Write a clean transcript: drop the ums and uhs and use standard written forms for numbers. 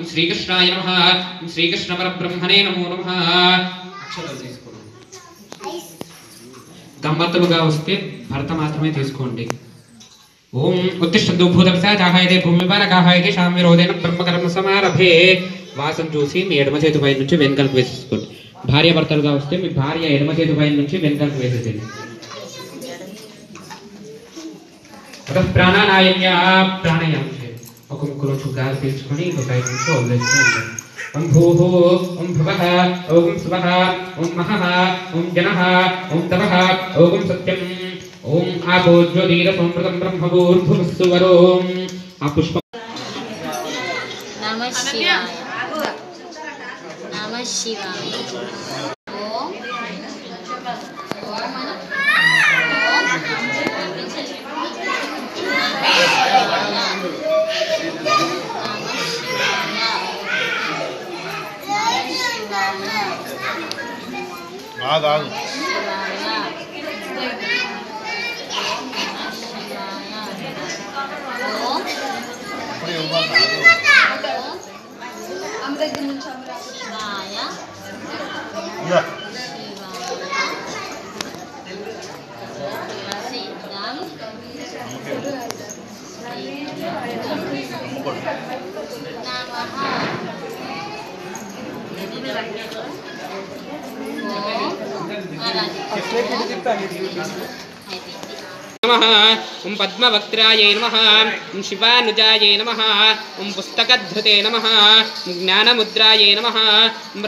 శ్రీకృష్ణాయ నమః ఓం శ్రీకృష్ణ పరబ్రహ్మణే నమో నమః అక్షరాలు తీసుకోండి దంపతులుగా వస్తే భర్త మాత్రమే తీసుకోండి ఓం ఉత్తిష్ఠంతు భూతపిశాచాహాయతే భూమిపాలకాహాయతే శామ్యరోధేన బ్రహ్మకర్మ సమారభే వాసం చూసి మీ ఎడమ చేతి పై నుంచి వెనకలకు వేసేసుకోండి భార్య భర్తలుగా వస్తే మీ భార్య ఎడమ చేతి పై నుంచి వెనకలకు వేసేసేయండి ప్రాణాయామ్య ప్రాణాయామం చేయండి ఒక ముక్కులో గాలి పీల్చుకొని ఇంకో సైడ్ నుంచి వదిలేస్తూ ఉంటారు ఓం భూః ఓం భువః ఓం శుభః ఓం మహః ఓం జనః ఓం తపః ఓం సత్యం ఓం ఆపో జ్యోతిర సంప్రతం బ్రహ్మభూర్భువస్సువరోం ఆ పుష్ప నమః శివాయ నమః శివాయ ఓం ఆగు नमः ओं पद्मवक्त्रायै नमः ओं शिवानुजायै नमः ओं पुस्तकधृते नमः ओं ज्ञानमुद्रायै नमः।